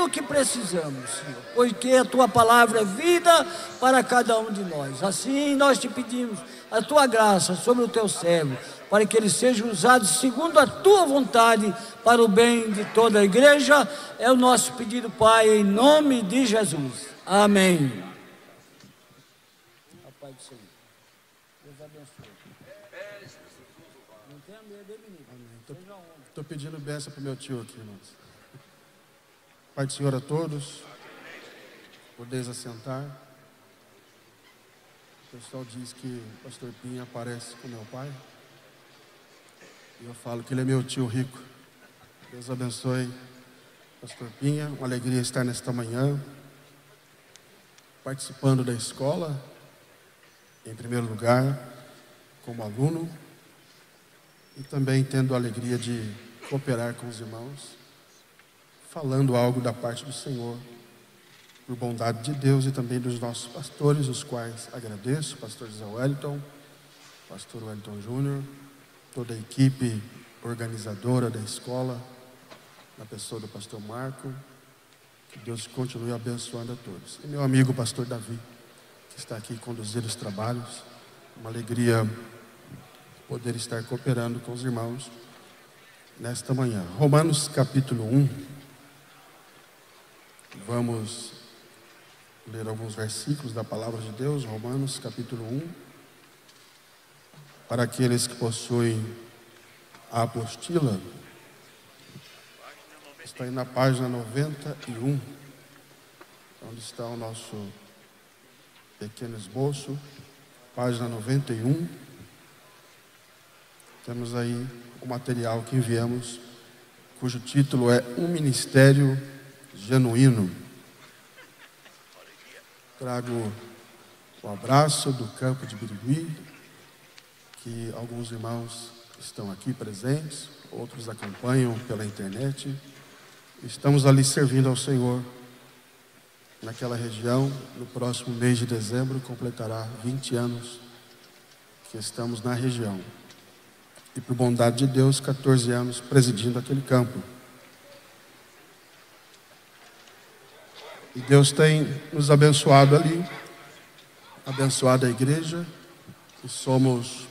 aquilo que precisamos, Senhor, porque a Tua palavra é vida para cada um de nós. Assim nós te pedimos a Tua graça sobre o Teu servo, para que ele seja usado segundo a Tua vontade, para o bem de toda a igreja. É o nosso pedido, Pai, em nome de Jesus. Amém. A paz do Senhor. Deus abençoe. Não tenha medo, menino. Estou pedindo bênção para o meu tio aqui, irmãos. Pai do Senhor a todos. Podeis assentar. O pessoal diz que o pastor Pinha parece com meu pai. E eu falo que ele é meu tio rico. Deus abençoe, pastor Pinha. Uma alegria estar nesta manhã, participando da escola, em primeiro lugar, como aluno, e também tendo a alegria de cooperar com os irmãos, falando algo da parte do Senhor, por bondade de Deus e também dos nossos pastores, os quais agradeço, pastor José Wellington, pastor Wellington Júnior, toda a equipe organizadora da escola, na pessoa do pastor Marco. Que Deus continue abençoando a todos. E meu amigo pastor Davi, que está aqui conduzindo os trabalhos. Uma alegria poder estar cooperando com os irmãos nesta manhã. Romanos capítulo 1. Vamos ler alguns versículos da palavra de Deus. Romanos capítulo 1. Para aqueles que possuem a apostila, está aí na página 91, onde está o nosso pequeno esboço, página 91. Temos aí o material que enviamos, cujo título é Um Ministério Genuíno. Trago o abraço do campo de Birigui, que alguns irmãos estão aqui presentes, outros acompanham pela internet. Estamos ali servindo ao Senhor naquela região. No próximo mês de dezembro completará 20 anos que estamos na região. E por bondade de Deus, 14 anos presidindo aquele campo. E Deus tem nos abençoado ali, abençoado a igreja, e somos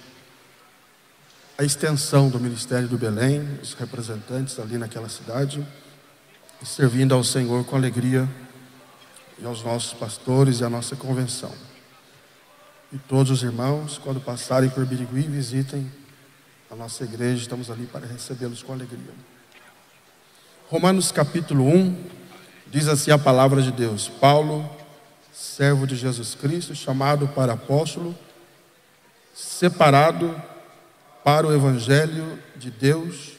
a extensão do Ministério do Belém, os representantes ali naquela cidade, e servindo ao Senhor com alegria, e aos nossos pastores e à nossa convenção. E todos os irmãos, quando passarem por Birigui, visitem a nossa igreja, estamos ali para recebê-los com alegria. Romanos capítulo 1, diz assim a palavra de Deus: Paulo, servo de Jesus Cristo, chamado para apóstolo, separado para o evangelho de Deus,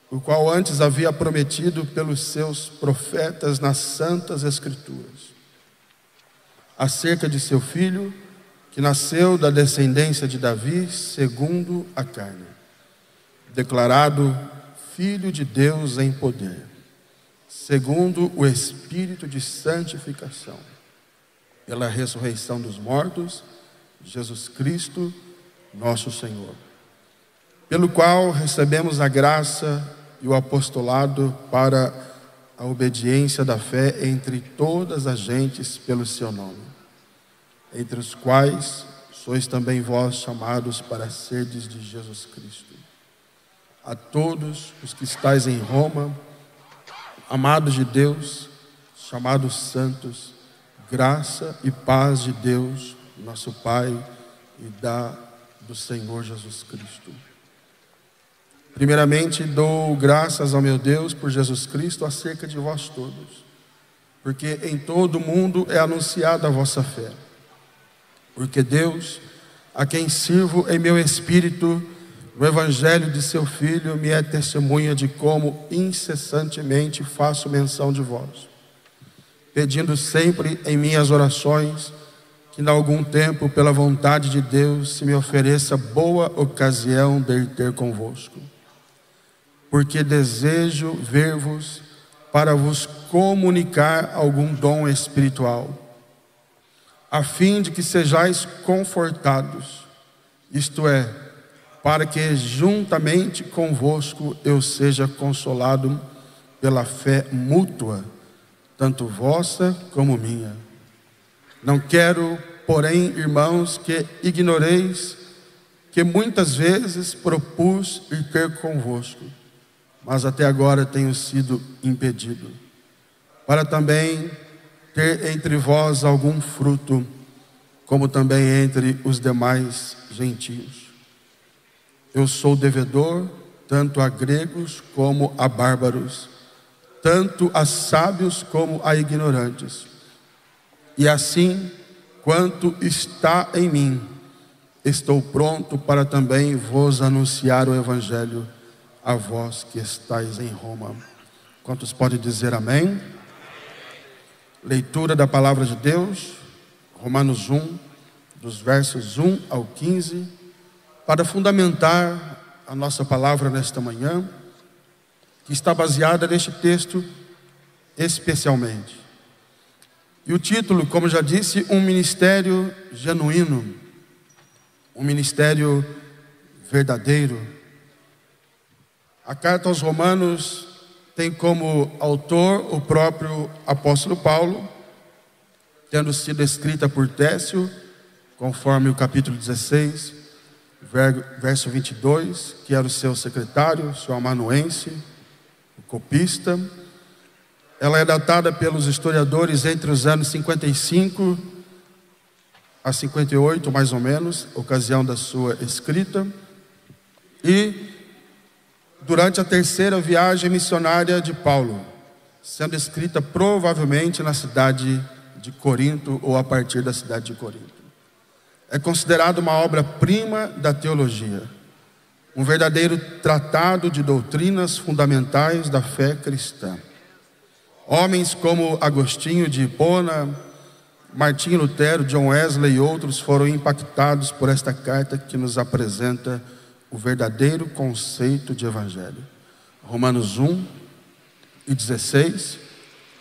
o qual antes havia prometido pelos seus profetas nas santas escrituras, acerca de seu filho, que nasceu da descendência de Davi, segundo a carne, declarado Filho de Deus em poder, segundo o Espírito de santificação, pela ressurreição dos mortos, Jesus Cristo, nosso Senhor, pelo qual recebemos a graça e o apostolado para a obediência da fé entre todas as gentes pelo seu nome, entre os quais sois também vós chamados para serdes de Jesus Cristo. A todos os que estáis em Roma, amados de Deus, chamados santos, graça e paz de Deus, nosso Pai, e do Senhor Jesus Cristo. Primeiramente, dou graças ao meu Deus por Jesus Cristo acerca de vós todos, porque em todo o mundo é anunciada a vossa fé. Porque Deus, a quem sirvo em meu espírito, no evangelho de seu Filho, me é testemunha de como incessantemente faço menção de vós, pedindo sempre em minhas orações que, em algum tempo, pela vontade de Deus, se me ofereça boa ocasião de ir ter convosco. Porque desejo ver-vos para vos comunicar algum dom espiritual, a fim de que sejais confortados, isto é, para que juntamente convosco eu seja consolado pela fé mútua tanto vossa como minha. Não quero, porém, irmãos, que ignoreis que muitas vezes propus ir ter convosco, mas até agora tenho sido impedido, para também ter entre vós algum fruto, como também entre os demais gentios. Eu sou devedor tanto a gregos como a bárbaros, tanto a sábios como a ignorantes. E assim, quanto está em mim, estou pronto para também vos anunciar o Evangelho a vós que estáis em Roma. Quantos podem dizer amém? Leitura da palavra de Deus, Romanos 1, dos versos 1 ao 15, para fundamentar a nossa palavra nesta manhã, que está baseada neste texto especialmente. E o título, como já disse, um ministério genuíno, um ministério verdadeiro. A carta aos Romanos tem como autor o próprio apóstolo Paulo, tendo sido escrita por Técio, conforme o capítulo 16, verso 22, que era o seu secretário, seu amanuense, o copista. Ela é datada pelos historiadores entre os anos 55 a 58, mais ou menos, ocasião da sua escrita, e durante a terceira viagem missionária de Paulo, sendo escrita provavelmente na cidade de Corinto ou a partir da cidade de Corinto. É considerado uma obra-prima da teologia, um verdadeiro tratado de doutrinas fundamentais da fé cristã. Homens como Agostinho de Hipona, Martinho Lutero, John Wesley e outros foram impactados por esta carta que nos apresenta o verdadeiro conceito de evangelho. Romanos 1 e 16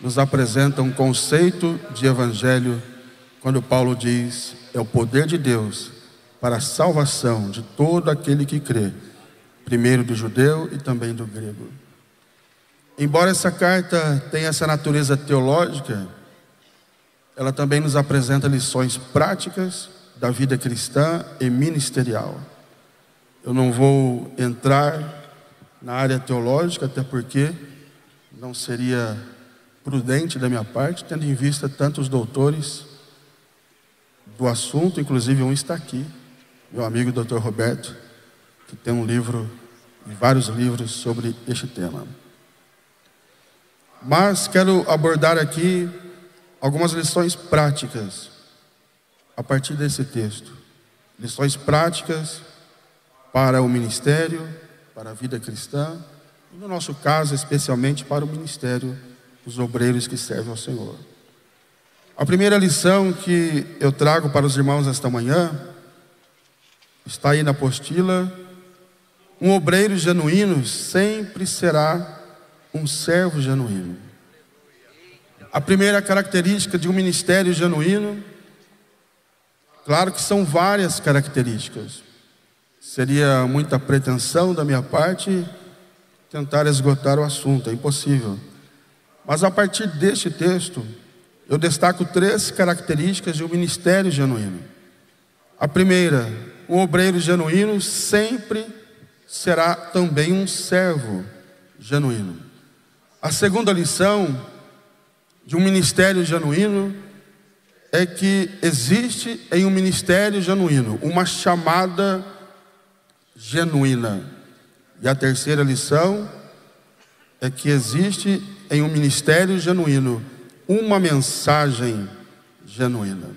nos apresenta um conceito de evangelho quando Paulo diz: é o poder de Deus para a salvação de todo aquele que crê, primeiro do judeu e também do grego. Embora essa carta tenha essa natureza teológica, ela também nos apresenta lições práticas da vida cristã e ministerial. Eu não vou entrar na área teológica, até porque não seria prudente da minha parte, tendo em vista tantos doutores do assunto, inclusive um está aqui, meu amigo Dr. Roberto, que tem um livro, vários livros sobre este tema. Mas quero abordar aqui algumas lições práticas a partir desse texto. Lições práticas para o ministério, para a vida cristã, e no nosso caso, especialmente para o ministério dos obreiros que servem ao Senhor. A primeira lição que eu trago para os irmãos esta manhã está aí na apostila. Um obreiro genuíno sempre será um servo genuíno. A primeira característica de um ministério genuíno, claro que são várias características. Seria muita pretensão da minha parte tentar esgotar o assunto, é impossível. Mas a partir deste texto, eu destaco 3 características de um ministério genuíno. A primeira, um obreiro genuíno sempre será também um servo genuíno. A segunda lição de um ministério genuíno é que existe em um ministério genuíno uma chamada genuína. E a terceira lição é que existe em um ministério genuíno uma mensagem genuína.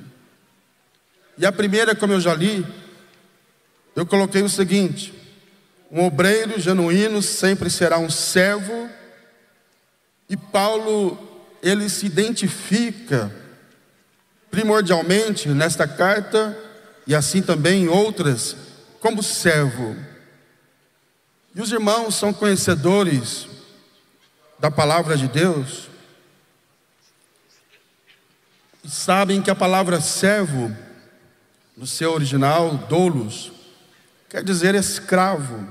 E a primeira, como eu já li, eu coloquei o seguinte: um obreiro genuíno sempre será um servo. E Paulo, ele se identifica primordialmente nesta carta, e assim também em outras, como servo. E os irmãos são conhecedores da palavra de Deus e sabem que a palavra servo, no seu original, doulos, quer dizer escravo,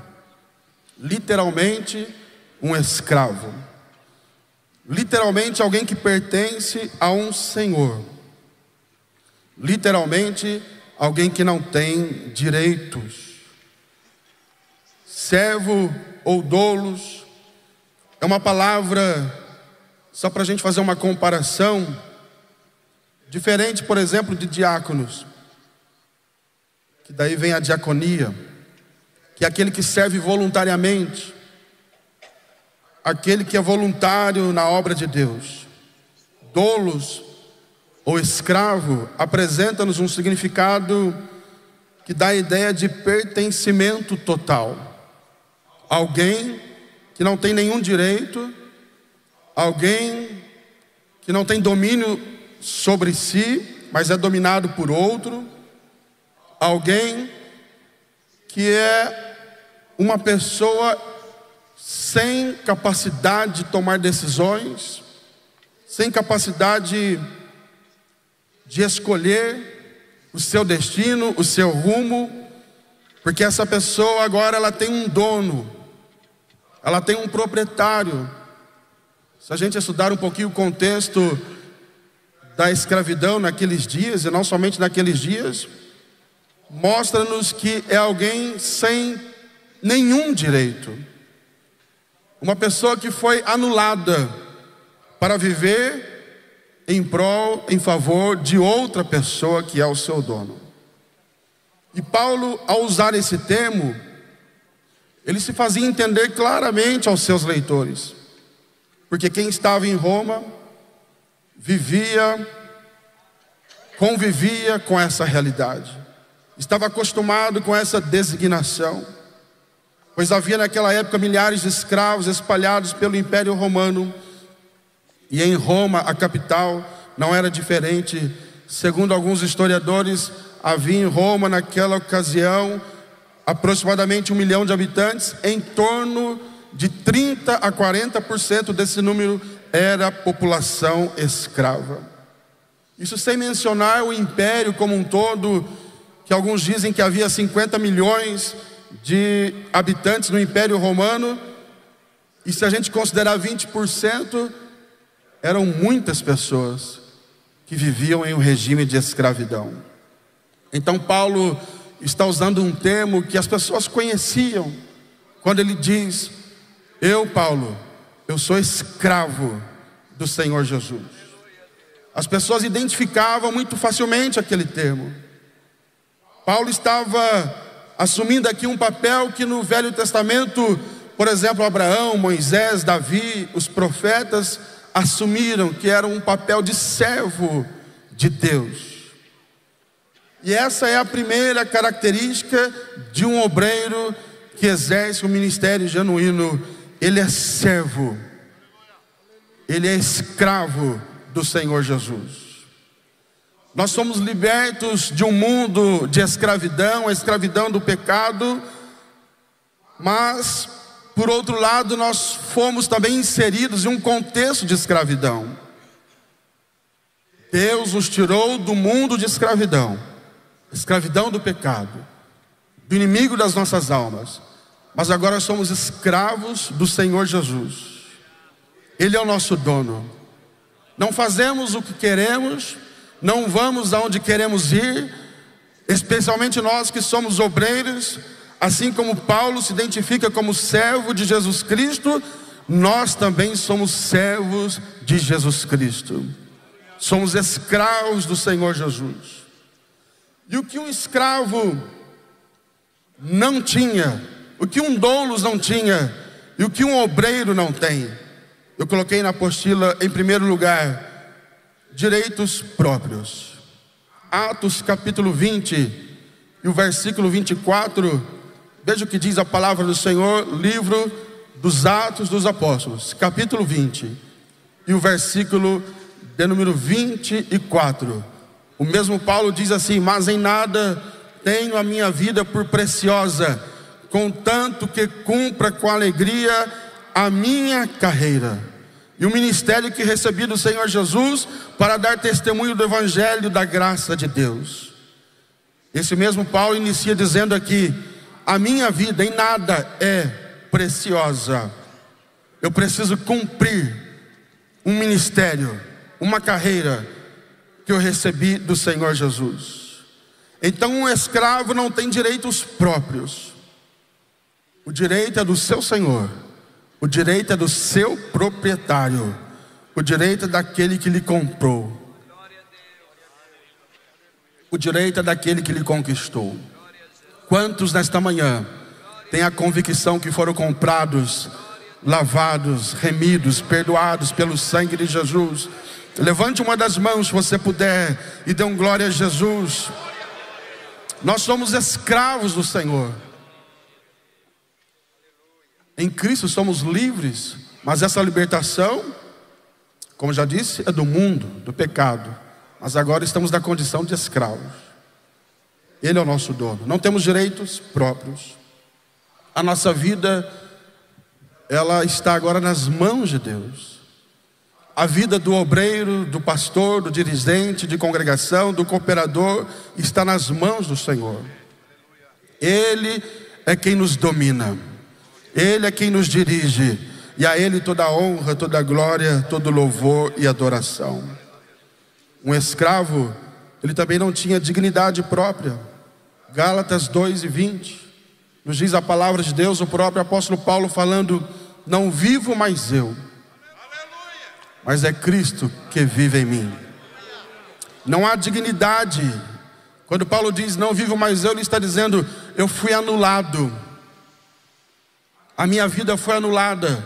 literalmente um escravo. literalmente alguém que pertence a um senhor. Literalmente alguém que não tem direitos. Servo ou doulos é uma palavra, só para a gente fazer uma comparação, diferente, por exemplo, de diáconos, que daí vem a diaconia, que é aquele que serve voluntariamente, aquele que é voluntário na obra de Deus. Doulos ou escravo apresenta-nos um significado que dá a ideia de pertencimento total. Alguém que não tem nenhum direito, alguém que não tem domínio sobre si, mas é dominado por outro, alguém que é uma pessoa sem capacidade de tomar decisões, sem capacidade de escolher o seu destino, o seu rumo, porque essa pessoa agora ela tem um dono, ela tem um proprietário. Se a gente estudar um pouquinho o contexto da escravidão naqueles dias, e não somente naqueles dias, mostra-nos que é alguém sem nenhum direito. Uma pessoa que foi anulada para viver em prol, em favor de outra pessoa que é o seu dono. E Paulo, ao usar esse termo, ele se fazia entender claramente aos seus leitores. Porque quem estava em Roma convivia com essa realidade. Estava acostumado com essa designação. Pois havia naquela época milhares de escravos espalhados pelo Império Romano. E em Roma, a capital, não era diferente. Segundo alguns historiadores, havia em Roma naquela ocasião aproximadamente 1 milhão de habitantes. Em torno de 30 a 40% desse número era população escrava. Isso sem mencionar o império como um todo, que alguns dizem que havia 50 milhões de habitantes no Império Romano. E se a gente considerar 20%, eram muitas pessoas que viviam em um regime de escravidão. Então Paulo está usando um termo que as pessoas conheciam, quando ele diz: eu, Paulo, eu sou escravo do Senhor Jesus. As pessoas identificavam muito facilmente aquele termo. Paulo estava assumindo aqui um papel que no Velho Testamento, por exemplo, Abraão, Moisés, Davi, os profetas assumiram, que era um papel de servo de Deus. E essa é a primeira característica de um obreiro que exerce um ministério genuíno. Ele é servo, ele é escravo do Senhor Jesus. Nós somos libertos de um mundo de escravidão, a escravidão do pecado, mas, por outro lado, nós fomos também inseridos em um contexto de escravidão. Deus nos tirou do mundo de escravidão, escravidão do pecado, do inimigo das nossas almas, mas agora somos escravos do Senhor Jesus. Ele é o nosso dono. Não fazemos o que queremos, não vamos aonde queremos ir, especialmente nós que somos obreiros. Assim como Paulo se identifica como servo de Jesus Cristo, nós também somos servos de Jesus Cristo. Somos escravos do Senhor Jesus. E o que um escravo não tinha, o que um doulos não tinha, e o que um obreiro não tem, eu coloquei na apostila, em primeiro lugar, direitos próprios. Atos capítulo 20 e o versículo 24, veja o que diz a palavra do Senhor, livro dos Atos dos Apóstolos, capítulo 20 e o versículo de número 24. O mesmo Paulo diz assim: mas em nada tenho a minha vida por preciosa, contanto que cumpra com alegria a minha carreira e o ministério que recebi do Senhor Jesus, para dar testemunho do evangelho da graça de Deus. Esse mesmo Paulo inicia dizendo aqui: a minha vida em nada é preciosa. Eu preciso cumprir um ministério, uma carreira que eu recebi do Senhor Jesus. Então um escravo não tem direitos próprios. O direito é do seu Senhor. O direito é do seu proprietário. O direito é daquele que lhe comprou. O direito é daquele que lhe conquistou. Quantos nesta manhã têm a convicção que foram comprados, lavados, remidos, perdoados pelo sangue de Jesus? Levante uma das mãos se você puder e dê um glória a Jesus. Nós somos escravos do Senhor. Em Cristo somos livres, mas essa libertação, como já disse, é do mundo, do pecado. Mas agora estamos na condição de escravos. Ele é o nosso dono. Não temos direitos próprios. A nossa vida, ela está agora nas mãos de Deus. A vida do obreiro, do pastor, do dirigente, de congregação, do cooperador, está nas mãos do Senhor. Ele é quem nos domina. Ele é quem nos dirige. E a Ele toda a honra, toda a glória, todo louvor e adoração. Um escravo, ele também não tinha dignidade própria. Gálatas 2:20 nos diz a palavra de Deus, o próprio apóstolo Paulo falando: não vivo mais eu, mas é Cristo que vive em mim. Não há dignidade. Quando Paulo diz não vivo mais eu, ele está dizendo: eu fui anulado. A minha vida foi anulada.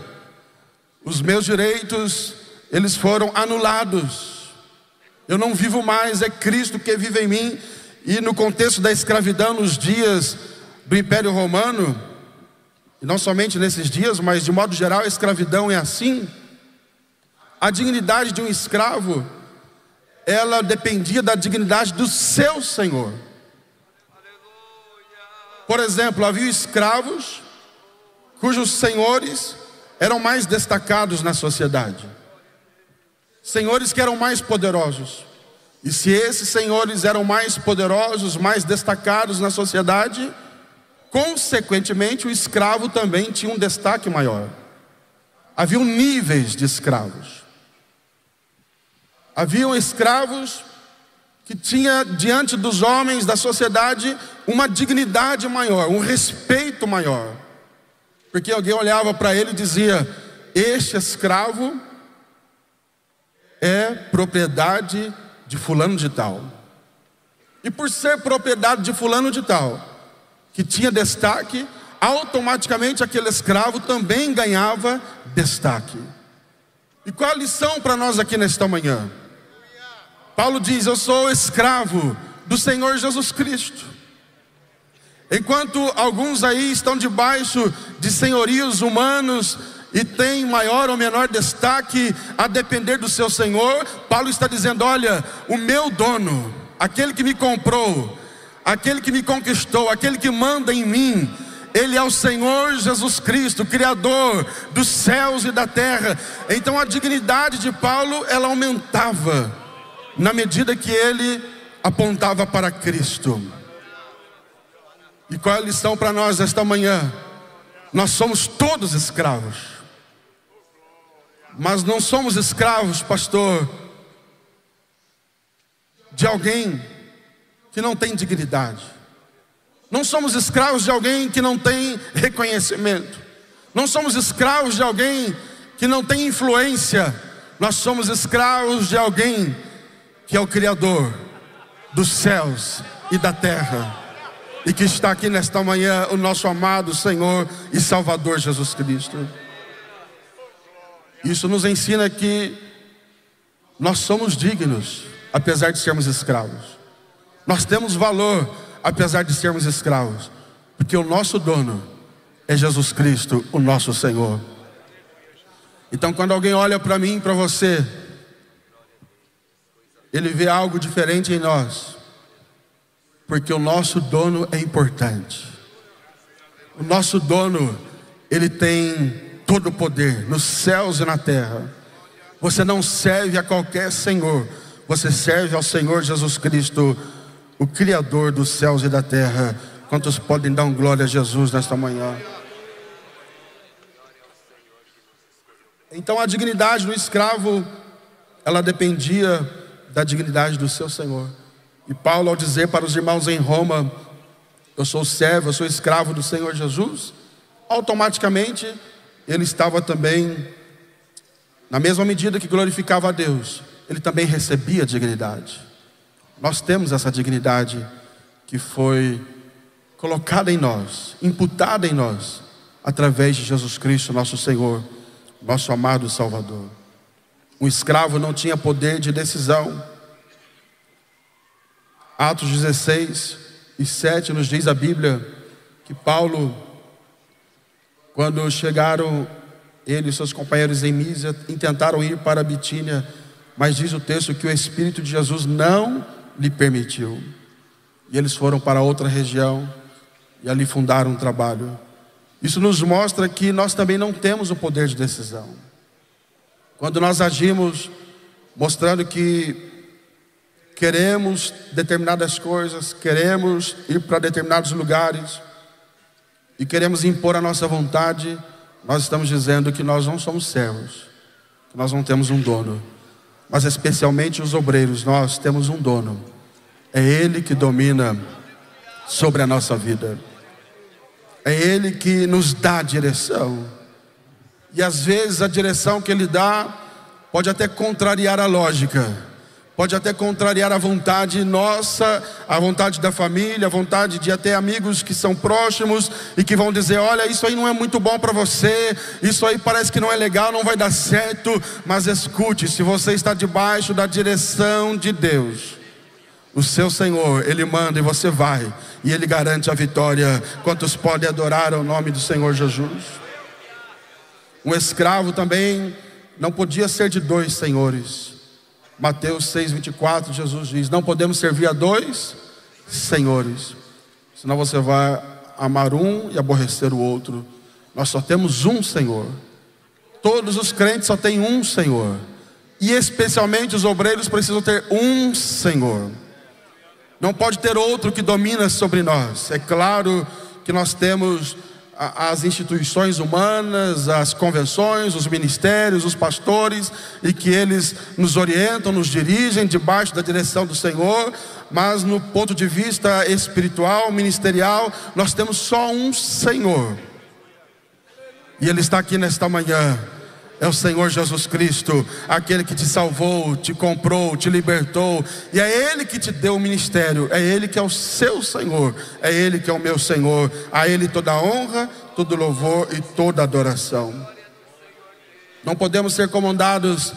Os meus direitos, eles foram anulados. Eu não vivo mais, é Cristo que vive em mim. E no contexto da escravidão, nos dias do Império Romano, e não somente nesses dias, mas de modo geral a escravidão é assim. A dignidade de um escravo, ela dependia da dignidade do seu senhor. Por exemplo, havia escravos cujos senhores eram mais destacados na sociedade. Senhores que eram mais poderosos. E se esses senhores eram mais poderosos, mais destacados na sociedade, consequentemente o escravo também tinha um destaque maior. Haviam níveis de escravos. Haviam escravos que tinham diante dos homens da sociedade uma dignidade maior, um respeito maior. Porque alguém olhava para ele e dizia: este escravo é propriedade de fulano de tal. E por ser propriedade de fulano de tal, que tinha destaque, automaticamente aquele escravo também ganhava destaque. E qual a lição para nós aqui nesta manhã? Paulo diz: eu sou escravo do Senhor Jesus Cristo. Enquanto alguns aí estão debaixo de senhorios humanos e têm maior ou menor destaque a depender do seu senhor, Paulo está dizendo: olha, o meu dono, aquele que me comprou, aquele que me conquistou, aquele que manda em mim, Ele é o Senhor Jesus Cristo, Criador dos céus e da terra. Então a dignidade de Paulo, ela aumentava na medida que ele apontava para Cristo. E qual é a lição para nós esta manhã? Nós somos todos escravos. Mas não somos escravos, pastor, de alguém que não tem dignidade. Não somos escravos de alguém que não tem reconhecimento. Não somos escravos de alguém que não tem influência. Nós somos escravos de alguém que é o Criador dos céus e da terra. E que está aqui nesta manhã, o nosso amado Senhor e Salvador Jesus Cristo. Isso nos ensina que nós somos dignos, apesar de sermos escravos. Nós temos valor, apesar de sermos escravos. Porque o nosso dono é Jesus Cristo, o nosso Senhor. Então quando alguém olha para mim, para você, ele vê algo diferente em nós. Porque o nosso dono é importante. O nosso dono, ele tem todo o poder nos céus e na terra. Você não serve a qualquer senhor. Você serve ao Senhor Jesus Cristo, o Criador dos céus e da terra. Quantos podem dar glória a Jesus nesta manhã? Então a dignidade do escravo, ela dependia da dignidade do seu senhor. E Paulo, ao dizer para os irmãos em Roma, eu sou servo, eu sou escravo do Senhor Jesus, automaticamente ele estava também, na mesma medida que glorificava a Deus, ele também recebia dignidade. Nós temos essa dignidade que foi colocada em nós, imputada em nós, através de Jesus Cristo, nosso Senhor, nosso amado Salvador. Um escravo não tinha poder de decisão. Atos 16:7 nos diz a Bíblia que Paulo, quando chegaram ele e seus companheiros em Mísia, intentaram ir para a Bitínia, mas diz o texto que o Espírito de Jesus não lhe permitiu. E eles foram para outra região e ali fundaram um trabalho. Isso nos mostra que nós também não temos o poder de decisão. Quando nós agimos mostrando que queremos determinadas coisas, queremos ir para determinados lugares e queremos impor a nossa vontade, nós estamos dizendo que nós não somos servos, que nós não temos um dono. Mas especialmente os obreiros, nós temos um dono. É Ele que domina sobre a nossa vida. É Ele que nos dá a direção. E às vezes a direção que Ele dá pode até contrariar a lógica, pode até contrariar a vontade nossa, a vontade da família, a vontade de até amigos que são próximos e que vão dizer: olha, isso aí não é muito bom para você, isso aí parece que não é legal, não vai dar certo. Mas escute, se você está debaixo da direção de Deus, o seu Senhor, Ele manda e você vai, e Ele garante a vitória. Quantos podem adorar o nome do Senhor Jesus? Um escravo também não podia ser de dois senhores. Mateus 6:24, Jesus diz: não podemos servir a dois senhores, senão você vai amar um e aborrecer o outro. Nós só temos um Senhor. Todos os crentes só têm um Senhor, e especialmente os obreiros precisam ter um Senhor. Não pode ter outro que domina sobre nós. É claro que nós temos as instituições humanas, as convenções, os ministérios, os pastores, e que eles nos orientam, nos dirigem debaixo da direção do Senhor. Mas no ponto de vista espiritual, ministerial, nós temos só um Senhor, e Ele está aqui nesta manhã. É o Senhor Jesus Cristo, aquele que te salvou, te comprou, te libertou. E é Ele que te deu o ministério, é Ele que é o seu Senhor, é Ele que é o meu Senhor. A Ele toda a honra, todo louvor e toda adoração. Não podemos ser comandados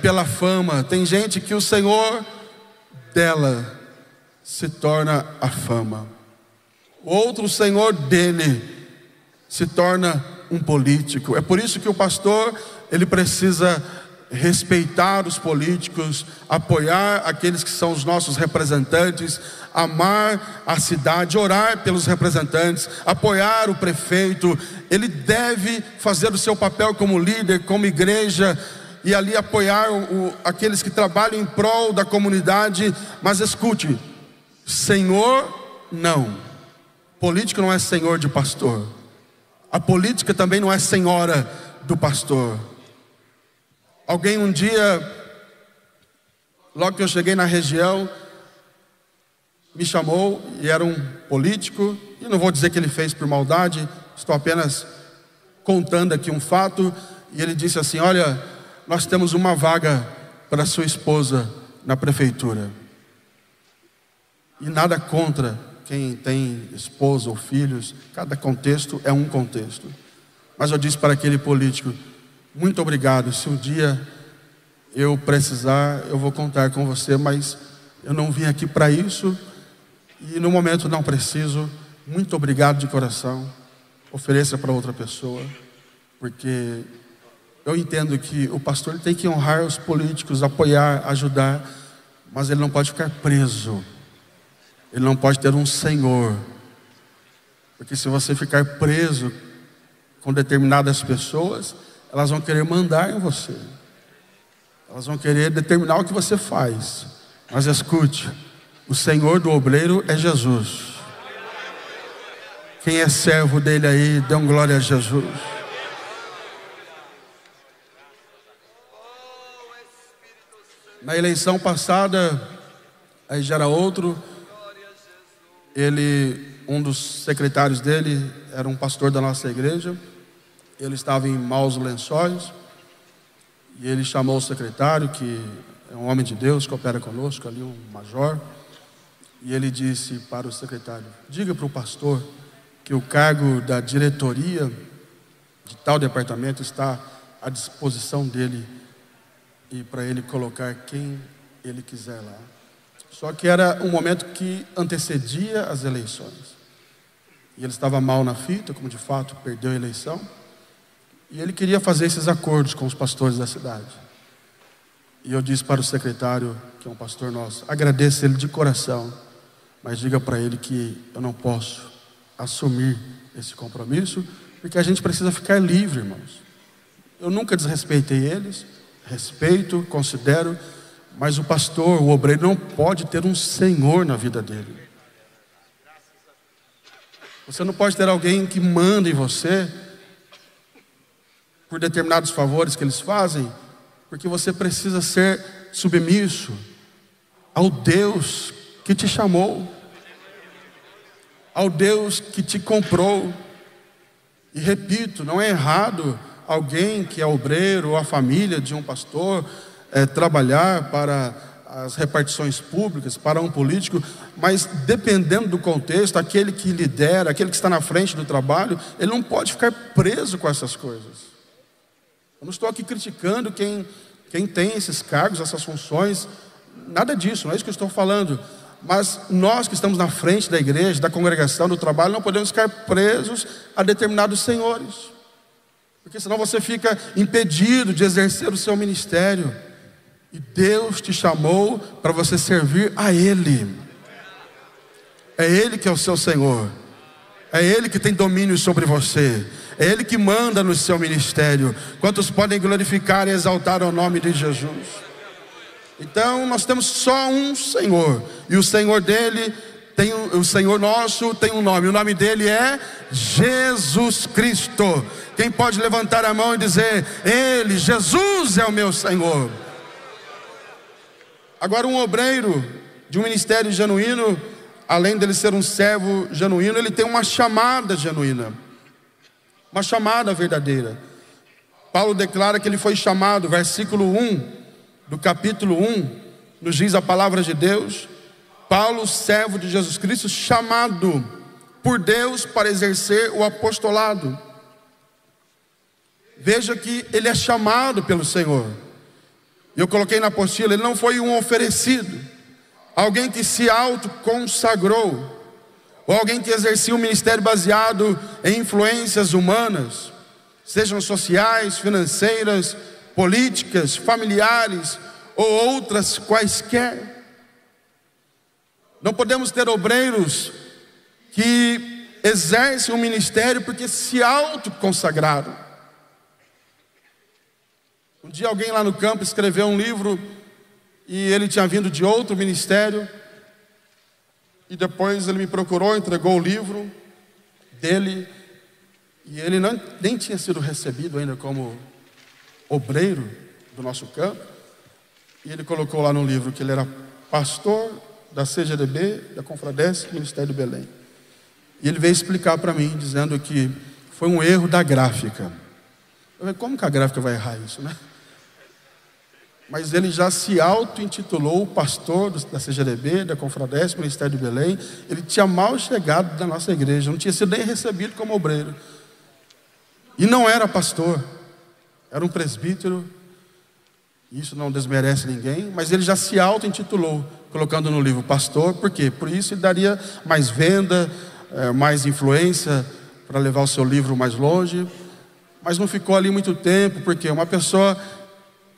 pela fama. Tem gente que o Senhor dela se torna a fama. O outro Senhor dele se torna um político. É por isso que o pastor, ele precisa respeitar os políticos, apoiar aqueles que são os nossos representantes, amar a cidade, orar pelos representantes, apoiar o prefeito. Ele deve fazer o seu papel como líder, como igreja, e ali apoiar aqueles que trabalham em prol da comunidade. Mas escute, Senhor não. Político não é senhor de pastor. A política também não é senhora do pastor. Alguém um dia, logo que eu cheguei na região, me chamou, e era um político, e não vou dizer que ele fez por maldade, estou apenas contando aqui um fato. E ele disse assim: olha, nós temos uma vaga para sua esposa na prefeitura. E nada contra quem tem esposa ou filhos, cada contexto é um contexto. Mas eu disse para aquele político: muito obrigado, se um dia eu precisar, eu vou contar com você, mas eu não vim aqui para isso, e no momento não preciso. Muito obrigado de coração. Ofereça para outra pessoa, porque eu entendo que o pastor tem que honrar os políticos, apoiar, ajudar, mas ele não pode ficar preso. Ele não pode ter um senhor, porque se você ficar preso com determinadas pessoas, elas vão querer mandar em você, elas vão querer determinar o que você faz. Mas escute, o Senhor do obreiro é Jesus. Quem é servo dele aí, dê um glória a Jesus. Na eleição passada, aí já era outro. Um dos secretários dele era um pastor da nossa igreja. Ele estava em maus lençóis. E ele chamou o secretário, que é um homem de Deus, que opera conosco ali, um major. E ele disse para o secretário: diga para o pastor que o cargo da diretoria de tal departamento está à disposição dele, e para ele colocar quem ele quiser lá. Só que era um momento que antecedia as eleições, e ele estava mal na fita, como de fato perdeu a eleição, e ele queria fazer esses acordos com os pastores da cidade. E eu disse para o secretário, que é um pastor nosso: agradeço ele de coração, mas diga para ele que eu não posso assumir esse compromisso, porque a gente precisa ficar livre, irmãos. Eu nunca desrespeitei eles, respeito, considero, mas o pastor, o obreiro, não pode ter um senhor na vida dele. Você não pode ter alguém que manda em você por determinados favores que eles fazem, porque você precisa ser submisso ao Deus que te chamou, ao Deus que te comprou. E repito, não é errado alguém que é obreiro ou a família de um pastor trabalhar para as repartições públicas, para um político, mas dependendo do contexto, aquele que lidera, aquele que está na frente do trabalho, ele não pode ficar preso com essas coisas. Eu não estou aqui criticando quem tem esses cargos, essas funções, nada disso, não é isso que eu estou falando. Mas nós que estamos na frente da igreja, da congregação, do trabalho, não podemos ficar presos a determinados senhores, porque senão você fica impedido de exercer o seu ministério. E Deus te chamou para você servir a Ele. É Ele que é o seu Senhor, é Ele que tem domínio sobre você, é Ele que manda no seu ministério. Quantos podem glorificar e exaltar o nome de Jesus? Então nós temos só um Senhor, e o Senhor dele o Senhor nosso tem um nome. O nome dele é Jesus Cristo. Quem pode levantar a mão e dizer: Ele, Jesus é o meu Senhor? Agora, um obreiro de um ministério genuíno, além dele ser um servo genuíno, ele tem uma chamada genuína, uma chamada verdadeira. Paulo declara que ele foi chamado, versículo 1 do capítulo 1, nos diz a palavra de Deus: Paulo, servo de Jesus Cristo, chamado por Deus para exercer o apostolado. Veja que ele é chamado pelo Senhor. Eu coloquei na apostila, ele não foi um oferecido, alguém que se autoconsagrou, ou alguém que exercia um ministério baseado em influências humanas, sejam sociais, financeiras, políticas, familiares ou outras quaisquer. Não podemos ter obreiros que exercem um ministério porque se autoconsagraram. Um dia alguém lá no campo escreveu um livro e ele tinha vindo de outro ministério, e depois ele me procurou, entregou o livro dele, e ele nem tinha sido recebido ainda como obreiro do nosso campo, e ele colocou lá no livro que ele era pastor da CGDB, da Confradesse, Ministério do Belém. E ele veio explicar para mim, dizendo que foi um erro da gráfica. Eu falei: como que a gráfica vai errar isso, né? Mas ele já se auto-intitulou pastor da CGDB, da Confradesse, Ministério do Belém. Ele tinha mal chegado da nossa igreja, não tinha sido nem recebido como obreiro, e não era pastor, era um presbítero. Isso não desmerece ninguém, mas ele já se auto-intitulou, colocando no livro pastor. Por quê? Por isso ele daria mais venda, mais influência para levar o seu livro mais longe. Mas não ficou ali muito tempo, porque uma pessoa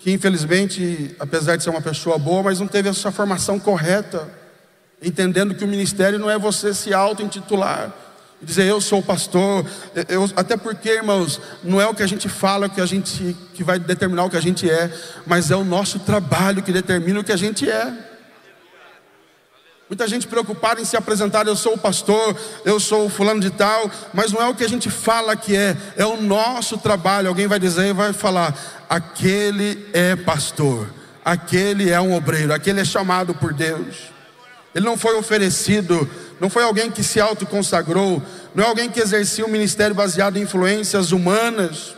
que infelizmente, apesar de ser uma pessoa boa, mas não teve essa formação correta, entendendo que o ministério não é você se auto-intitular e dizer: eu sou pastor. Até porque, irmãos, não é o que a gente fala que vai determinar o que a gente é, mas é o nosso trabalho que determina o que a gente é. Muita gente preocupada em se apresentar: eu sou o pastor, eu sou o fulano de tal, mas não é o que a gente fala que é o nosso trabalho. Alguém vai dizer e vai falar: aquele é pastor, aquele é um obreiro, aquele é chamado por Deus. Ele não foi oferecido, não foi alguém que se autoconsagrou, não é alguém que exercia um ministério baseado em influências humanas.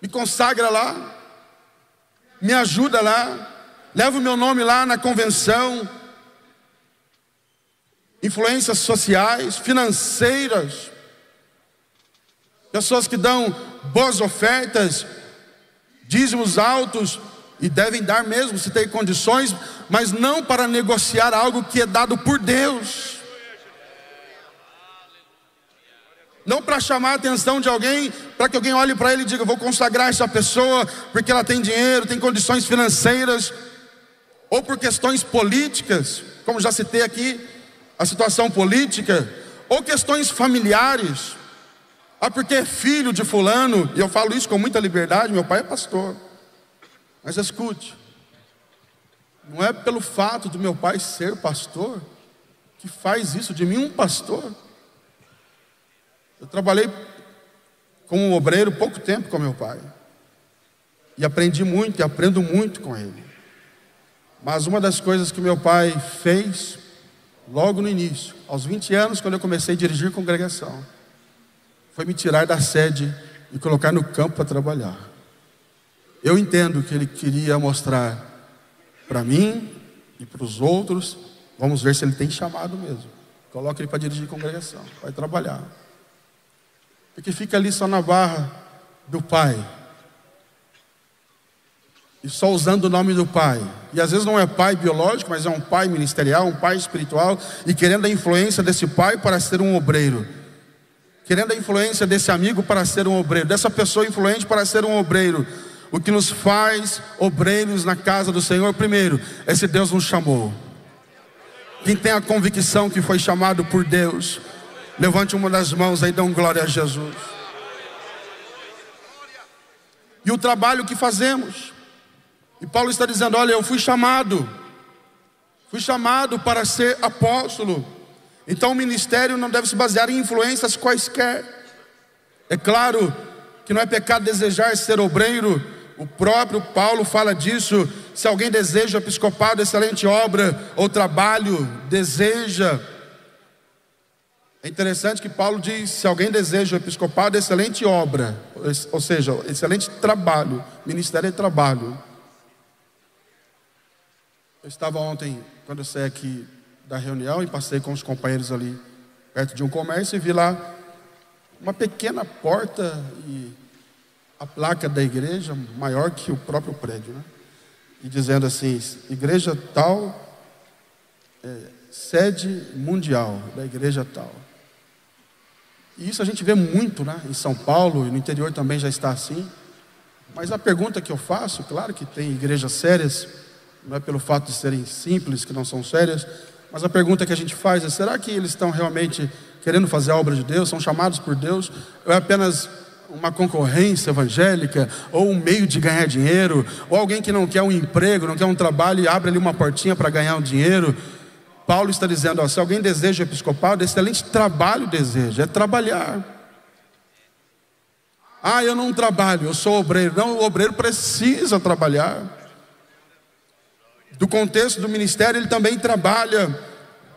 Me consagra lá, me ajuda lá, leva o meu nome lá na convenção. Influências sociais, financeiras, pessoas que dão boas ofertas, dízimos altos, e devem dar mesmo se tem condições, mas não para negociar algo que é dado por Deus, não para chamar a atenção de alguém, para que alguém olhe para ele e diga: vou consagrar essa pessoa porque ela tem dinheiro, tem condições financeiras, ou por questões políticas, como já citei aqui, a situação política, ou questões familiares. Porque é filho de fulano, e eu falo isso com muita liberdade, meu pai é pastor. Mas escute, não é pelo fato do meu pai ser pastor que faz isso de mim um pastor. Eu trabalhei como obreiro pouco tempo com meu pai, e aprendi muito, e aprendo muito com ele. Mas uma das coisas que meu pai fez logo no início, aos 20 anos, quando eu comecei a dirigir congregação, foi me tirar da sede e colocar no campo para trabalhar. Eu entendo que ele queria mostrar para mim e para os outros: vamos ver se ele tem chamado mesmo. Coloca ele para dirigir congregação, vai trabalhar. Porque fica ali só na barra do pai, e só usando o nome do pai. E às vezes não é pai biológico, mas é um pai ministerial, um pai espiritual, e querendo a influência desse pai para ser um obreiro, querendo a influência desse amigo para ser um obreiro, dessa pessoa influente para ser um obreiro. O que nos faz obreiros na casa do Senhor, primeiro, é se Deus nos chamou. Quem tem a convicção que foi chamado por Deus, levante uma das mãos aí e dê glória a Jesus. E o trabalho que fazemos, e Paulo está dizendo: olha, eu fui chamado para ser apóstolo. Então o ministério não deve se basear em influências quaisquer. É claro que não é pecado desejar ser obreiro. O próprio Paulo fala disso: se alguém deseja episcopado, excelente obra ou trabalho, deseja. É interessante que Paulo diz: se alguém deseja episcopado, excelente obra, ou seja, excelente trabalho. Ministério é trabalho. Eu estava ontem, quando eu saí aqui da reunião, e passei com os companheiros ali perto de um comércio, e vi lá uma pequena porta e a placa da igreja maior que o próprio prédio, né? E dizendo assim: igreja tal, sede mundial da igreja tal. E isso a gente vê muito, né? Em São Paulo e no interior também já está assim. Mas a pergunta que eu faço, claro que tem igrejas sérias, não é pelo fato de serem simples que não são sérias, mas a pergunta que a gente faz é: será que eles estão realmente querendo fazer a obra de Deus, são chamados por Deus, ou é apenas uma concorrência evangélica, ou um meio de ganhar dinheiro, ou alguém que não quer um emprego, não quer um trabalho e abre ali uma portinha para ganhar um dinheiro? Paulo está dizendo: ó, se alguém deseja episcopado, excelente trabalho deseja, é trabalhar. Eu não trabalho, eu sou obreiro. Não, o obreiro precisa trabalhar. Do contexto do ministério, ele também trabalha,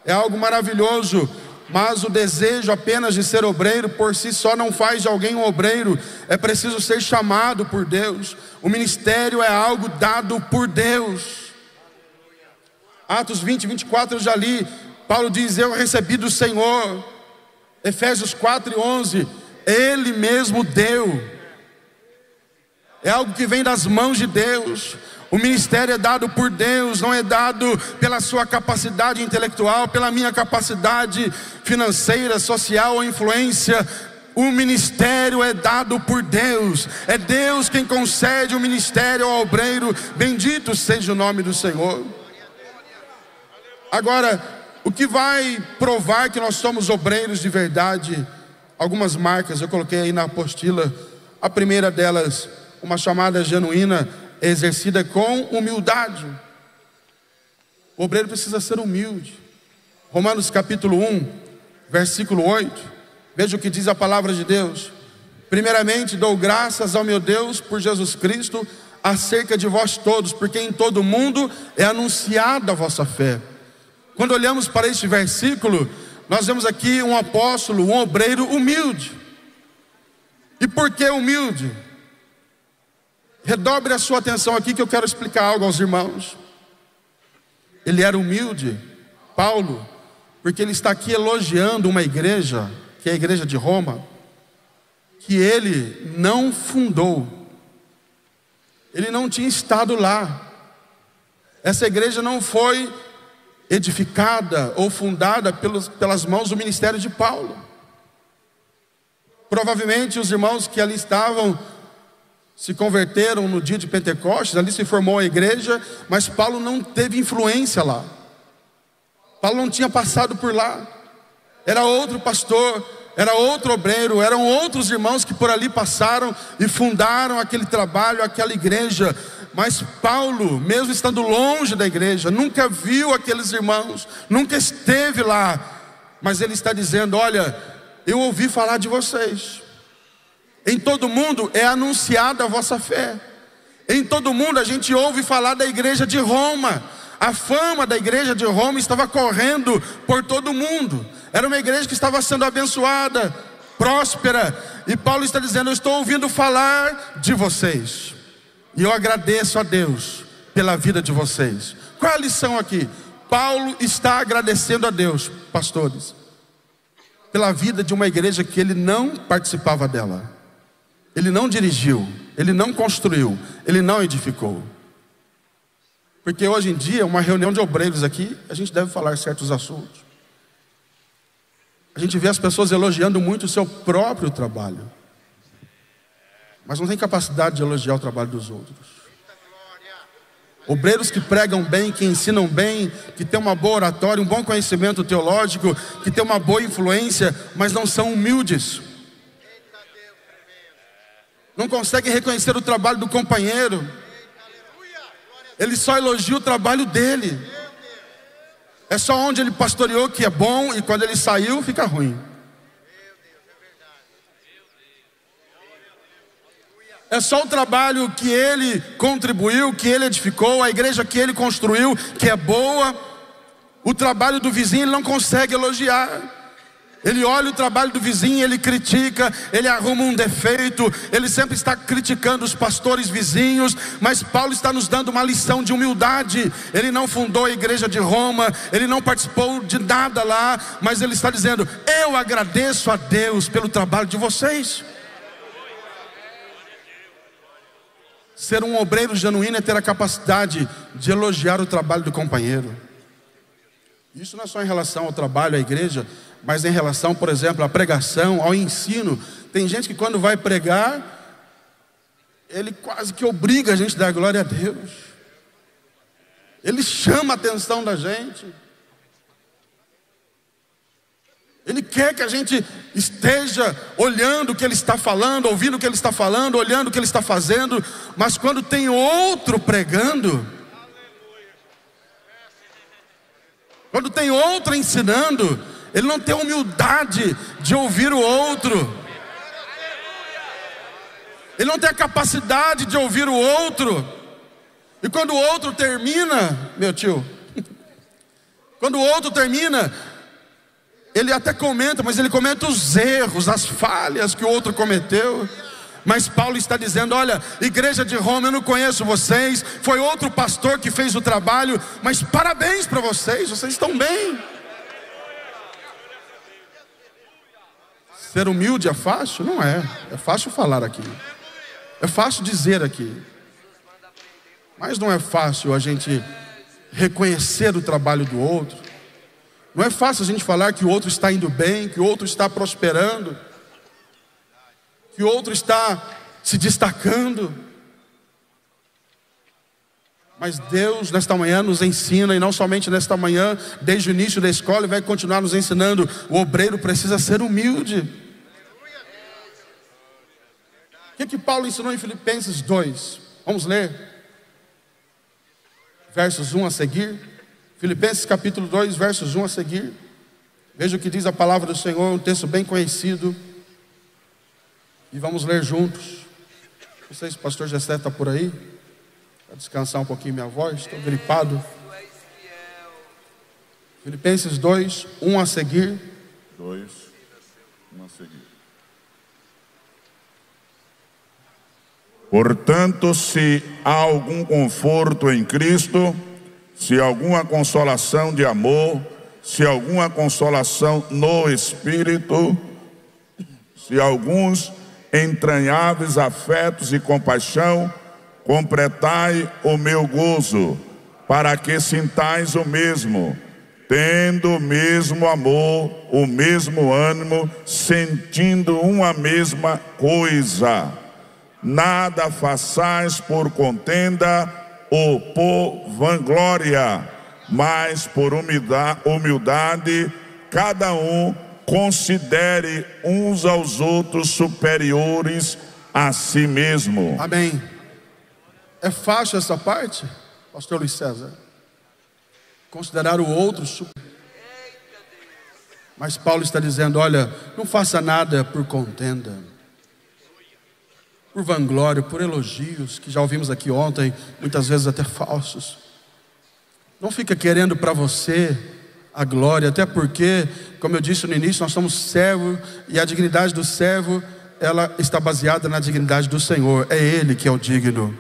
é algo maravilhoso. Mas o desejo apenas de ser obreiro por si só não faz de alguém um obreiro. É preciso ser chamado por Deus. O ministério é algo dado por Deus. Atos 20, 24 eu já li. Paulo diz: eu recebi do Senhor. Efésios 4 e 11, Ele mesmo deu. É algo que vem das mãos de Deus. O ministério é dado por Deus, não é dado pela sua capacidade intelectual, pela minha capacidade financeira, social ou influência. O ministério é dado por Deus. É Deus quem concede o ministério ao obreiro. Bendito seja o nome do Senhor. Agora, o que vai provar que nós somos obreiros de verdade? Algumas marcas eu coloquei aí na apostila. A primeira delas, uma chamada genuína, exercida com humildade. O obreiro precisa ser humilde. Romanos capítulo 1, versículo 8. Veja o que diz a palavra de Deus: primeiramente dou graças ao meu Deus por Jesus Cristo, acerca de vós todos, porque em todo mundo é anunciada a vossa fé. Quando olhamos para este versículo, nós vemos aqui um apóstolo, um obreiro humilde. E por que humilde? Redobre a sua atenção aqui que eu quero explicar algo aos irmãos. Ele era humilde, Paulo, porque ele está aqui elogiando uma igreja, que é a igreja de Roma, que ele não fundou. Ele não tinha estado lá. Essa igreja não foi edificada ou fundada pelas mãos do ministério de Paulo. Provavelmente os irmãos que ali estavam se converteram no dia de Pentecostes, ali se formou a igreja, mas Paulo não teve influência lá. Paulo não tinha passado por lá. Era outro pastor, era outro obreiro, eram outros irmãos que por ali passaram e fundaram aquele trabalho, aquela igreja. Mas Paulo, mesmo estando longe da igreja, nunca viu aqueles irmãos, nunca esteve lá. Mas ele está dizendo: olha, eu ouvi falar de vocês. Em todo mundo é anunciada a vossa fé. Em todo mundo a gente ouve falar da igreja de Roma. A fama da igreja de Roma estava correndo por todo mundo. Era uma igreja que estava sendo abençoada, próspera. E Paulo está dizendo: eu estou ouvindo falar de vocês. E eu agradeço a Deus pela vida de vocês. Qual é a lição aqui? Paulo está agradecendo a Deus, pastores, pela vida de uma igreja que ele não participava dela. Ele não dirigiu, ele não construiu, ele não edificou. Porque hoje em dia, uma reunião de obreiros aqui, a gente deve falar certos assuntos. A gente vê as pessoas elogiando muito o seu próprio trabalho, mas não tem capacidade de elogiar o trabalho dos outros. Obreiros que pregam bem, que ensinam bem, que têm uma boa oratória, um bom conhecimento teológico, que têm uma boa influência, mas não são humildes. Não conseguem reconhecer o trabalho do companheiro. Ele só elogia o trabalho dele. É só onde ele pastoreou que é bom, e quando ele saiu fica ruim. É só o trabalho que ele contribuiu, que ele edificou, a igreja que ele construiu, que é boa. O trabalho do vizinho ele não consegue elogiar. Ele olha o trabalho do vizinho, ele critica, ele arruma um defeito, ele sempre está criticando os pastores vizinhos. Mas Paulo está nos dando uma lição de humildade. Ele não fundou a igreja de Roma, ele não participou de nada lá, mas ele está dizendo: eu agradeço a Deus pelo trabalho de vocês. Ser um obreiro genuíno é ter a capacidade de elogiar o trabalho do companheiro. Isso não é só em relação ao trabalho, à igreja, mas em relação, por exemplo, à pregação, ao ensino. Tem gente que quando vai pregar, ele quase que obriga a gente a dar glória a Deus. Ele chama a atenção da gente. Ele quer que a gente esteja olhando o que ele está falando, ouvindo o que ele está falando, olhando o que ele está fazendo. Mas quando tem outro pregando, quando tem outro ensinando, ele não tem humildade de ouvir o outro. Ele não tem a capacidade de ouvir o outro. E quando o outro termina, meu tio, quando o outro termina, ele até comenta, mas ele comenta os erros, as falhas que o outro cometeu. Mas Paulo está dizendo: olha, igreja de Roma, eu não conheço vocês, foi outro pastor que fez o trabalho, mas parabéns para vocês, vocês estão bem. Ser humilde é fácil? Não é. É fácil falar aqui, é fácil dizer aqui, mas não é fácil a gente reconhecer o trabalho do outro. Não é fácil a gente falar que o outro está indo bem, que o outro está prosperando, que o outro está se destacando. Mas Deus nesta manhã nos ensina, e não somente nesta manhã, desde o início da escola, e vai continuar nos ensinando: o obreiro precisa ser humilde. O que Paulo ensinou em Filipenses 2? Vamos ler versos 1 a seguir. Filipenses capítulo 2, versos 1 a seguir. Veja o que diz a palavra do Senhor, um texto bem conhecido. E vamos ler juntos. Não sei se o pastor Gessé está por aí. para descansar um pouquinho minha voz, estou gripado. Filipenses 2, 1 a seguir. 2, 1 a seguir. Portanto, se há algum conforto em Cristo, se alguma consolação de amor, se alguma consolação no Espírito, se alguns entranháveis afetos e compaixão, completai o meu gozo, para que sintais o mesmo, tendo o mesmo amor, o mesmo ânimo, sentindo uma mesma coisa. Nada façais por contenda ou por vanglória, mas por humildade, cada um considere uns aos outros superiores a si mesmo. Amém. É fácil essa parte, pastor Luiz César? Considerar o outro superior. Mas Paulo está dizendo, olha, não faça nada por contenda, por vanglória, por elogios, que já ouvimos aqui ontem, muitas vezes até falsos. Não fica querendo para você a glória, até porque, como eu disse no início, nós somos servos, e a dignidade do servo, ela está baseada na dignidade do Senhor. É Ele que é o digno,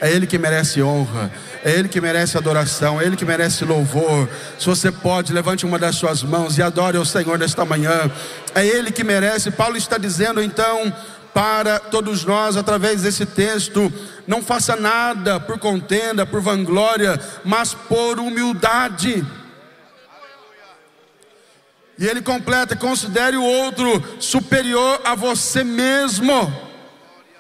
é Ele que merece honra, é Ele que merece adoração, é Ele que merece louvor. Se você pode, levante uma das suas mãos e adore ao Senhor nesta manhã. É Ele que merece. Paulo está dizendo então para todos nós, através desse texto, não faça nada por contenda, por vanglória, mas por humildade. E ele completa, considere o outro superior a você mesmo.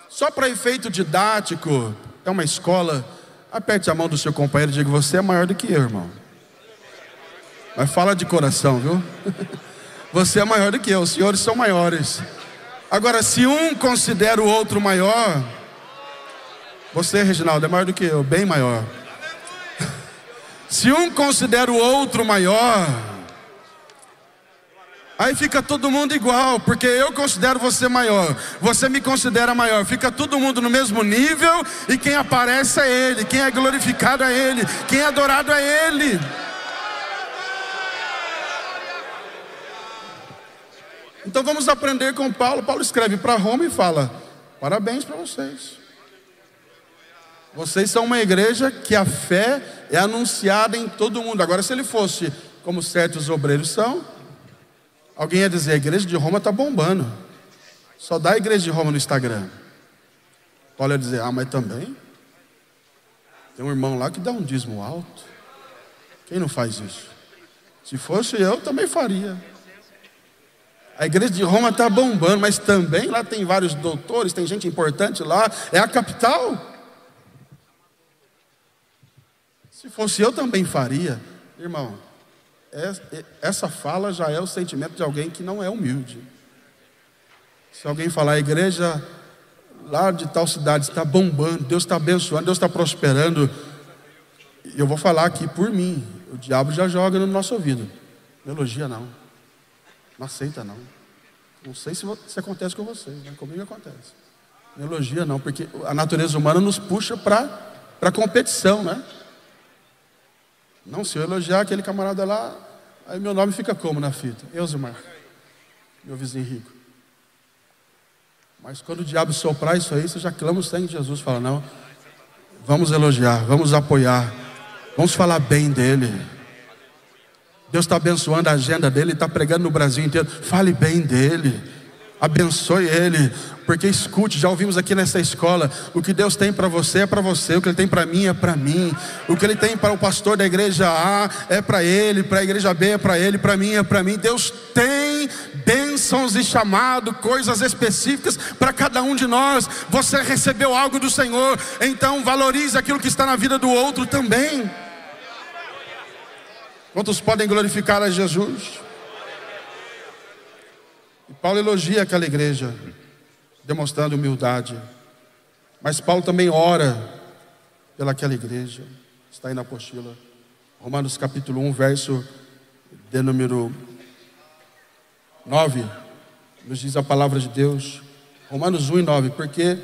Só para efeito didático, é uma escola, aperte a mão do seu companheiro e diga, você é maior do que eu, irmão. Mas fala de coração, viu? Você é maior do que eu, os senhores são maiores. Agora, se um considera o outro maior, você, Reginaldo, é maior do que eu, bem maior. Se um considera o outro maior, aí fica todo mundo igual, porque eu considero você maior, você me considera maior, fica todo mundo no mesmo nível, e quem aparece é Ele, quem é glorificado é Ele, quem é adorado é Ele. Então vamos aprender com Paulo. Paulo escreve para Roma e fala, parabéns para vocês. Vocês são uma igreja que a fé é anunciada em todo mundo. Agora, se ele fosse como certos obreiros são, alguém ia dizer, a igreja de Roma está bombando, só dá a igreja de Roma no Instagram. Paulo ia dizer, mas também tem um irmão lá que dá um dízimo alto. Quem não faz isso? Se fosse eu, também faria. A igreja de Roma está bombando, mas também lá tem vários doutores, tem gente importante lá, é a capital. Se fosse eu, também faria. Irmão, essa fala já é o sentimento de alguém que não é humilde. Se alguém falar, a igreja lá de tal cidade está bombando, Deus está abençoando, Deus está prosperando, eu vou falar aqui por mim, o diabo já joga no nosso ouvido, não elogia não. Não aceita não. Não sei se acontece com vocês, né? Comigo acontece. Não elogia não, porque a natureza humana nos puxa para competição, né? Não, se eu elogiar aquele camarada lá, aí meu nome fica como na fita? Elzimar, meu vizinho rico. Mas quando o diabo soprar isso aí, você já clama o sangue de Jesus, fala, não, vamos elogiar, vamos apoiar, vamos falar bem dele. Deus está abençoando a agenda dele, está pregando no Brasil inteiro. Fale bem dele, abençoe ele, porque escute, já ouvimos aqui nessa escola, o que Deus tem para você é para você, o que Ele tem para mim é para mim, o que Ele tem para o pastor da igreja A é para ele, para a igreja B é para ele, para mim é para mim. Deus tem bênçãos e chamado, coisas específicas para cada um de nós. Você recebeu algo do Senhor, então valorize aquilo que está na vida do outro também. Quantos podem glorificar a Jesus? E Paulo elogia aquela igreja, demonstrando humildade. Mas Paulo também ora pelaquela igreja. Está aí na apostila. Romanos capítulo 1, verso de número 9. Nos diz a palavra de Deus. Romanos 1 e 9. Porque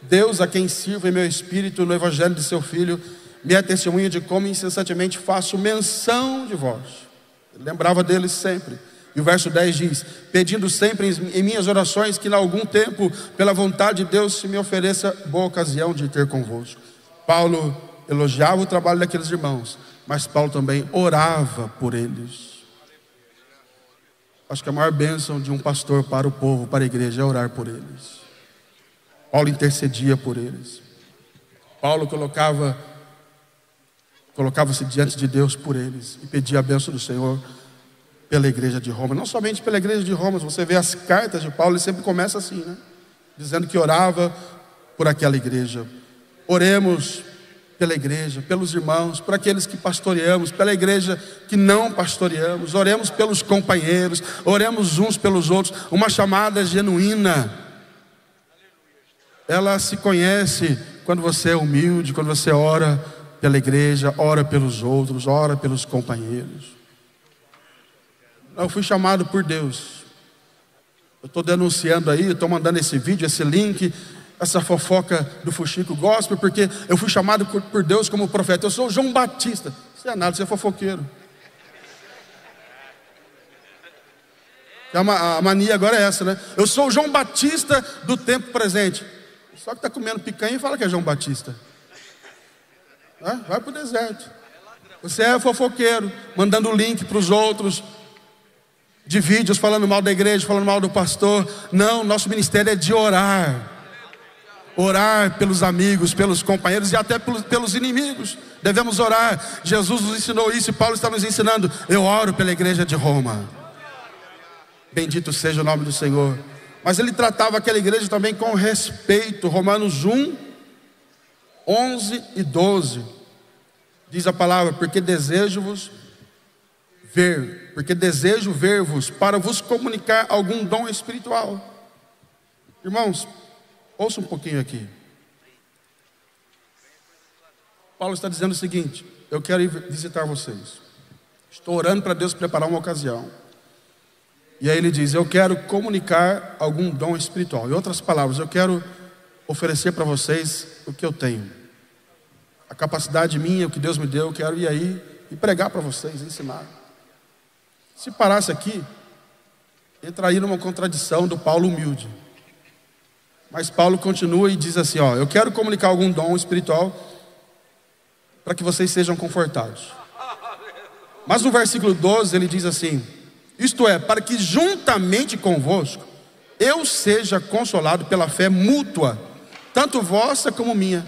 Deus, a quem sirvo em meu espírito no evangelho de seu Filho, me é testemunha de como incessantemente faço menção de vós. Ele lembrava deles sempre. E o verso 10 diz: pedindo sempre em minhas orações que, em algum tempo, pela vontade de Deus, se me ofereça boa ocasião de ter convosco. Paulo elogiava o trabalho daqueles irmãos, mas Paulo também orava por eles. Acho que a maior bênção de um pastor para o povo, para a igreja, é orar por eles. Paulo intercedia por eles. Paulo colocava-se diante de Deus por eles e pedia a bênção do Senhor pela igreja de Roma. Não somente pela igreja de Roma, você vê as cartas de Paulo, ele sempre começa assim, né? Dizendo que orava por aquela igreja. Oremos pela igreja, pelos irmãos, por aqueles que pastoreamos, pela igreja que não pastoreamos. Oremos pelos companheiros, oremos uns pelos outros. Uma chamada genuína, ela se conhece quando você é humilde, quando você ora pela igreja, ora pelos outros, ora pelos companheiros. Eu fui chamado por Deus. Eu estou denunciando aí, estou mandando esse vídeo, esse link, essa fofoca do Fuxico Gospel, porque eu fui chamado por Deus como profeta. Eu sou o João Batista. Isso é nada, você é fofoqueiro. A mania agora é essa, né? Eu sou o João Batista do tempo presente. Só que está comendo picanha e fala que é João Batista. Vai para o deserto. Você é fofoqueiro, mandando link para os outros, de vídeos falando mal da igreja, falando mal do pastor. Não, nosso ministério é de orar. Orar pelos amigos, pelos companheiros e até pelos inimigos. Devemos orar. Jesus nos ensinou isso e Paulo está nos ensinando. Eu oro pela igreja de Roma. Bendito seja o nome do Senhor. Mas ele tratava aquela igreja também com respeito. Romanos 1, 11 e 12. Diz a palavra: porque desejo ver-vos para vos comunicar algum dom espiritual. Irmãos, ouça um pouquinho aqui. Paulo está dizendo o seguinte: eu quero ir visitar vocês. Estou orando para Deus preparar uma ocasião. E aí ele diz: eu quero comunicar algum dom espiritual. Em outras palavras, eu quero oferecer para vocês o que eu tenho. A capacidade minha, o que Deus me deu, eu quero ir aí e pregar para vocês, ensinar. Se parasse aqui, entraria numa contradição do Paulo humilde. Mas Paulo continua e diz assim: eu quero comunicar algum dom espiritual para que vocês sejam confortados. Mas no versículo 12 ele diz assim: isto é, para que juntamente convosco eu seja consolado pela fé mútua, tanto vossa como minha.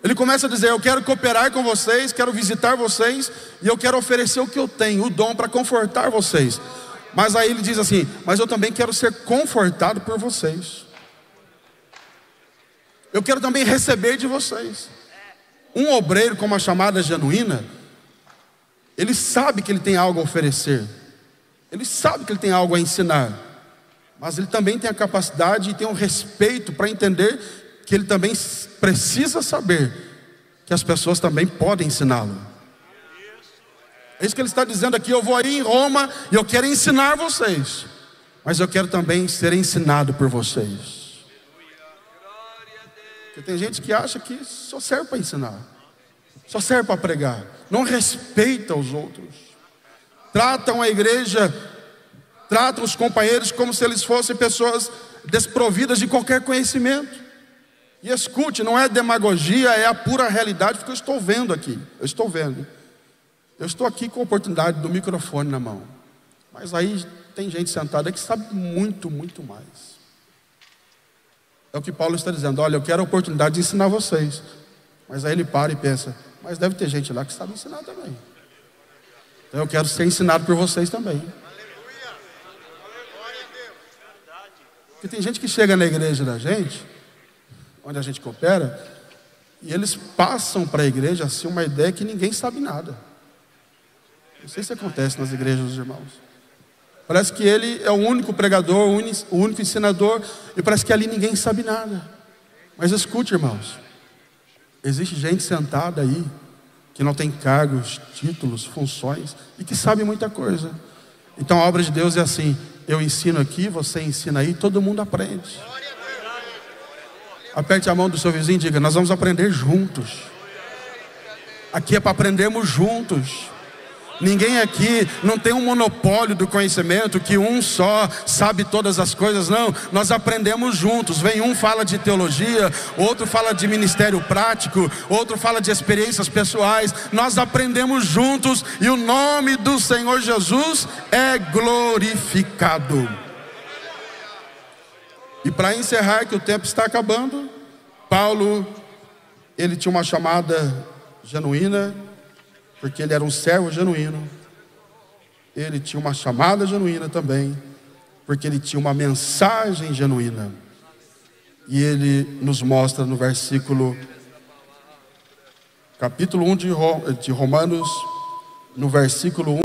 Ele começa a dizer: eu quero cooperar com vocês, quero visitar vocês, e eu quero oferecer o que eu tenho, o dom para confortar vocês. Mas aí ele diz assim: mas eu também quero ser confortado por vocês. Eu quero também receber de vocês. Um obreiro com uma chamada genuína, ele sabe que ele tem algo a oferecer, ele sabe que ele tem algo a ensinar, mas ele também tem a capacidade e tem um respeito para entender que ele também precisa saber que as pessoas também podem ensiná-lo. É isso que ele está dizendo aqui: eu vou aí em Roma e eu quero ensinar vocês, mas eu quero também ser ensinado por vocês. Porque tem gente que acha que só serve para ensinar, só serve para pregar, não respeita os outros, tratam a igreja, tratam os companheiros como se eles fossem pessoas desprovidas de qualquer conhecimento. E escute, não é demagogia, é a pura realidade, porque eu estou vendo aqui, eu estou aqui com a oportunidade do microfone na mão, mas aí tem gente sentada que sabe muito, muito mais. É o que Paulo está dizendo: olha, eu quero a oportunidade de ensinar vocês. Mas aí ele para e pensa: mas deve ter gente lá que sabe ensinar também. Então eu quero ser ensinado por vocês também. Porque tem gente que chega na igreja da gente, onde a gente coopera, e eles passam para a igreja assim uma ideia que ninguém sabe nada. Não sei se acontece nas igrejas dos irmãos. Parece que ele é o único pregador, o único ensinador, e parece que ali ninguém sabe nada. Mas escute, irmãos, existe gente sentada aí que não tem cargos, títulos, funções e que sabe muita coisa. Então a obra de Deus é assim: eu ensino aqui, você ensina aí, todo mundo aprende. Aperte a mão do seu vizinho e diga: nós vamos aprender juntos. Aqui é para aprendermos juntos. Ninguém aqui não tem um monopólio do conhecimento, que um só sabe todas as coisas. Não, nós aprendemos juntos. Vem um fala de teologia, outro fala de ministério prático, outro fala de experiências pessoais. Nós aprendemos juntos e o nome do Senhor Jesus é glorificado. E para encerrar, que o tempo está acabando, Paulo, ele tinha uma chamada genuína, porque ele era um servo genuíno. Ele tinha uma chamada genuína também, porque ele tinha uma mensagem genuína. E ele nos mostra no capítulo 1 de Romanos, no versículo 1,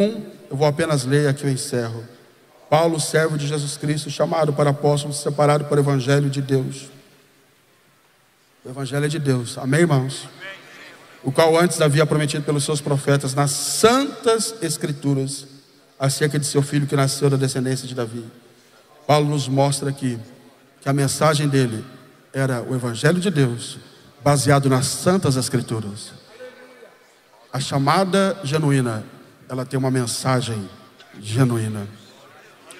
eu vou apenas ler, aqui eu encerro. Paulo, servo de Jesus Cristo, chamado para apóstolo, separado para o Evangelho de Deus. O Evangelho é de Deus, amém, irmãos? O qual antes havia prometido pelos seus profetas nas santas escrituras, acerca de seu filho que nasceu da descendência de Davi. Paulo nos mostra aqui que a mensagem dele era o Evangelho de Deus, baseado nas santas escrituras. A chamada genuína, ela tem uma mensagem genuína,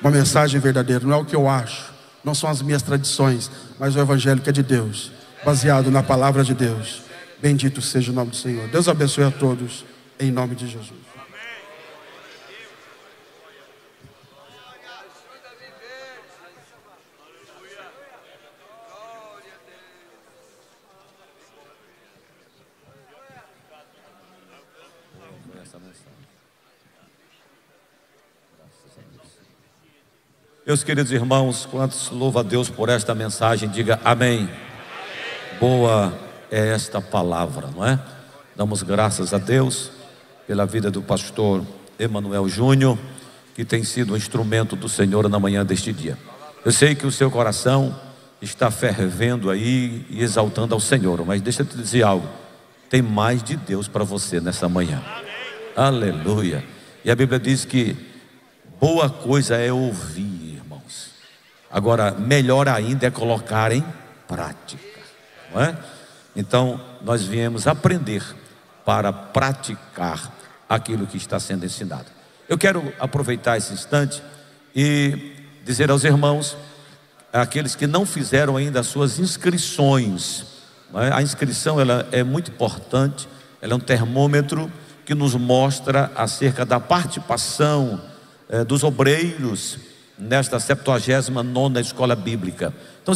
uma mensagem verdadeira. Não é o que eu acho, não são as minhas tradições, mas o Evangelho que é de Deus, baseado na palavra de Deus. Bendito seja o nome do Senhor. Deus abençoe a todos, em nome de Jesus. Meus queridos irmãos, quantos louvam a Deus por esta mensagem, diga amém. Boa é esta palavra, não é? Damos graças a Deus pela vida do pastor Emanuel Júnior, que tem sido um instrumento do Senhor na manhã deste dia. Eu sei que o seu coração está fervendo aí e exaltando ao Senhor, mas deixa eu te dizer algo: tem mais de Deus para você nessa manhã. Aleluia. E a Bíblia diz que boa coisa é ouvir, irmãos. Agora, melhor ainda é colocar em prática, não é? Então, nós viemos aprender para praticar aquilo que está sendo ensinado. Eu quero aproveitar esse instante e dizer aos irmãos, aqueles que não fizeram ainda as suas inscrições, não é? A inscrição, ela é muito importante, ela é um termômetro que nos mostra acerca da participação dos obreiros nesta 79ª escola bíblica. Então,